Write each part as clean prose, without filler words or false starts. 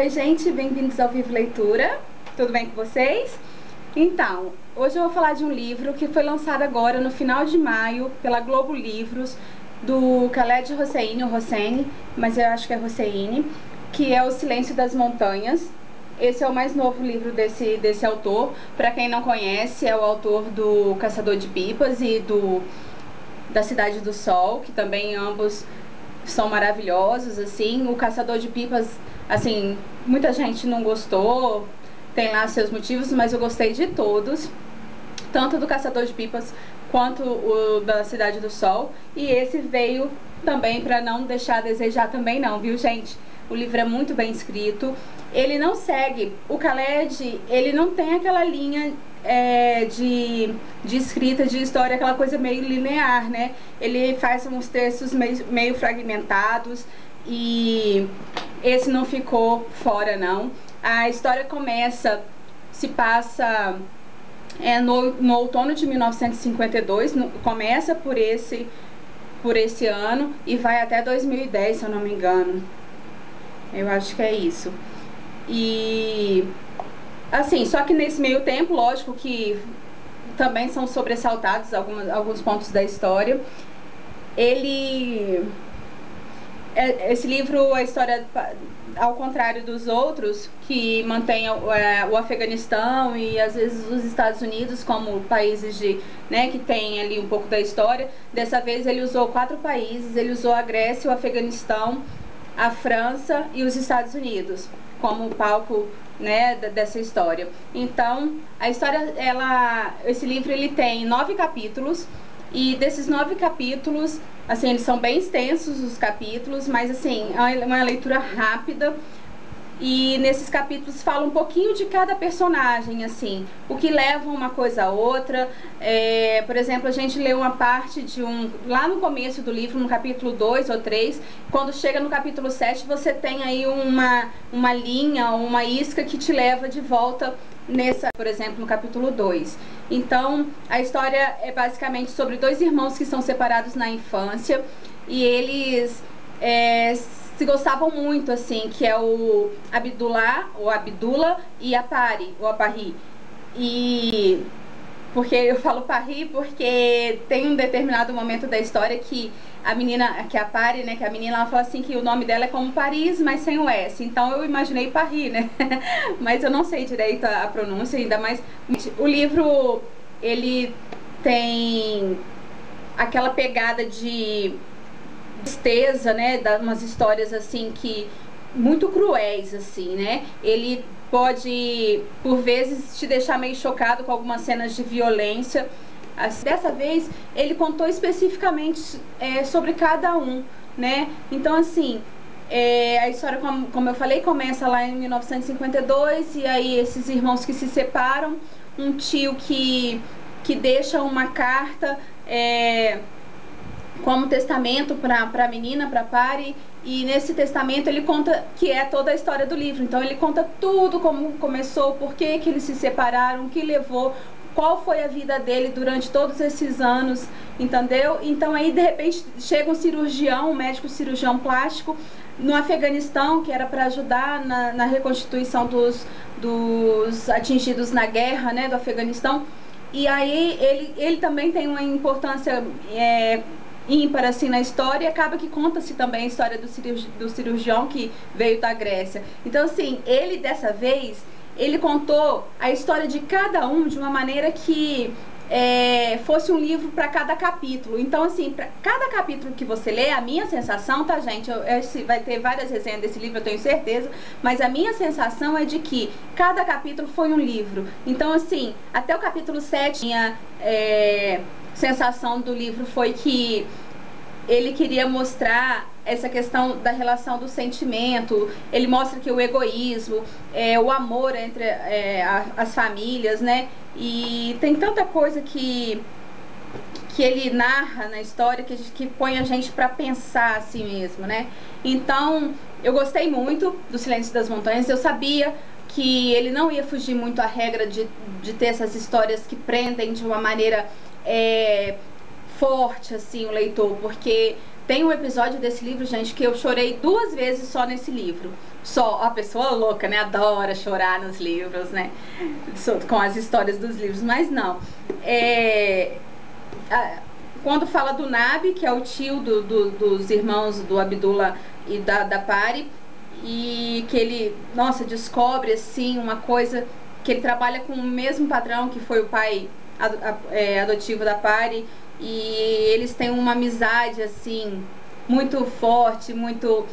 Oi gente, bem-vindos ao Vivo Leitura, tudo bem com vocês? Então, hoje eu vou falar de um livro que foi lançado agora no final de maio pela Globo Livros, do Khaled Hosseini, mas eu acho que é Hosseini, que é O Silêncio das Montanhas. Esse é o mais novo livro desse autor. Para quem não conhece, é o autor do Caçador de Pipas e da Cidade do Sol, que também ambos são maravilhosos, assim. O Caçador de Pipas, assim, muita gente não gostou, tem lá seus motivos, mas eu gostei de todos, tanto do Caçador de Pipas quanto o da Cidade do Sol. E esse veio também para não deixar a desejar também não, viu gente? O livro é muito bem escrito, ele não segue, o Khaled, ele não tem aquela linha de escrita, de história, aquela coisa meio linear, né? Ele faz uns textos meio fragmentados e esse não ficou fora não. A história se passa no outono de 1952, começa por esse ano e vai até 2010, se eu não me engano. Eu acho que é isso. E assim, só que nesse meio tempo, lógico que também são sobressaltados alguns pontos da história. Esse livro, a história, ao contrário dos outros, que mantém o Afeganistão e às vezes os Estados Unidos como países que tem ali um pouco da história, dessa vez ele usou 4 países, ele usou a Grécia, o Afeganistão, a França e os Estados Unidos como palco, né, dessa história. Então, a história, esse livro ele tem 9 capítulos, e desses 9 capítulos, assim, eles são bem extensos os capítulos, mas assim, é uma leitura rápida. E nesses capítulos fala um pouquinho de cada personagem, assim, o que leva uma coisa a outra. Por exemplo, a gente lê uma parte lá no começo do livro, no capítulo 2 ou 3, quando chega no capítulo 7, você tem aí uma linha, uma isca que te leva de volta por exemplo, no capítulo 2. Então, a história é basicamente sobre 2 irmãos que são separados na infância, e eles se gostavam muito, assim, que é o Abdullah e a Pari. E porque eu falo Pari porque tem um determinado momento da história que a menina, que é a Pari, né, que a menina, ela fala assim que o nome dela é como Paris, mas sem o S. Então eu imaginei Pari, né? Mas eu não sei direito a pronúncia, ainda mais. O livro, ele tem aquela pegada de tristeza, né, umas histórias assim que muito cruéis, assim, né? Ele pode por vezes te deixar meio chocado com algumas cenas de violência. Dessa vez ele contou especificamente sobre cada um, né? Então assim, a história, como eu falei, começa lá em 1952, e aí esses irmãos que se separam, um tio que deixa uma carta como testamento para a menina, para a Pari, e nesse testamento ele conta que é toda a história do livro. Então ele conta tudo, como começou, por que eles se separaram, o que levou, qual foi a vida dele durante todos esses anos, entendeu? Então aí de repente chega um médico cirurgião plástico no Afeganistão, que era para ajudar na reconstituição dos atingidos na guerra, né, do Afeganistão. E aí ele também tem uma importância ímpar assim na história, e acaba que conta-se também a história do cirurgião que veio da Grécia. Então assim, ele dessa vez, ele contou a história de cada um de uma maneira que fosse um livro para cada capítulo. Então assim, para cada capítulo que você lê, a minha sensação, tá gente, vai ter várias resenhas desse livro, eu tenho certeza, mas a minha sensação é de que cada capítulo foi um livro. Então assim, até o capítulo 7, minha sensação do livro foi que ele queria mostrar essa questão da relação do sentimento. Ele mostra que o egoísmo, o amor entre as famílias, né? E tem tanta coisa que ele narra na história que põe a gente para pensar assim mesmo, né? Então, eu gostei muito do Silêncio das Montanhas. Eu sabia que ele não ia fugir muito à regra de ter essas histórias que prendem de uma maneira forte, assim, o leitor, porque Tem um episódio desse livro, gente, que eu chorei 2 vezes só nesse livro. Só a pessoa louca, né? Adora chorar nos livros, né? Com as histórias dos livros, mas não. Quando fala do Nabi, que é o tio dos irmãos do Abdullah e da Pari, e que ele, nossa, descobre assim uma coisa, que ele trabalha com o mesmo padrão que foi o pai adotivo da Pari, e eles têm uma amizade assim muito forte, muito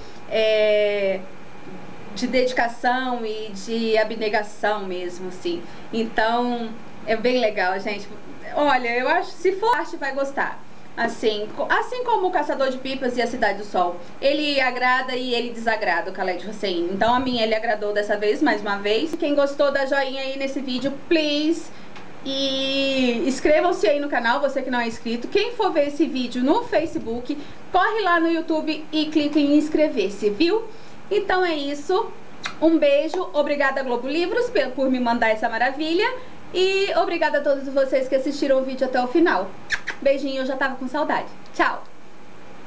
de dedicação e de abnegação mesmo, assim. Então é bem legal, gente. Olha, eu acho que se for arte vai gostar. Assim como o Caçador de Pipas e a Cidade do Sol. Ele agrada e ele desagrada, o Khaled Hosseini. Então a mim ele agradou dessa vez, mais uma vez. Quem gostou, dá joinha aí nesse vídeo, please. E inscrevam-se aí no canal, você que não é inscrito. Quem for ver esse vídeo no Facebook, corre lá no YouTube e clica em inscrever-se, viu? Então é isso. Um beijo. Obrigada, Globo Livros, por me mandar essa maravilha. E obrigada a todos vocês que assistiram o vídeo até o final. Beijinho, eu já tava com saudade. Tchau!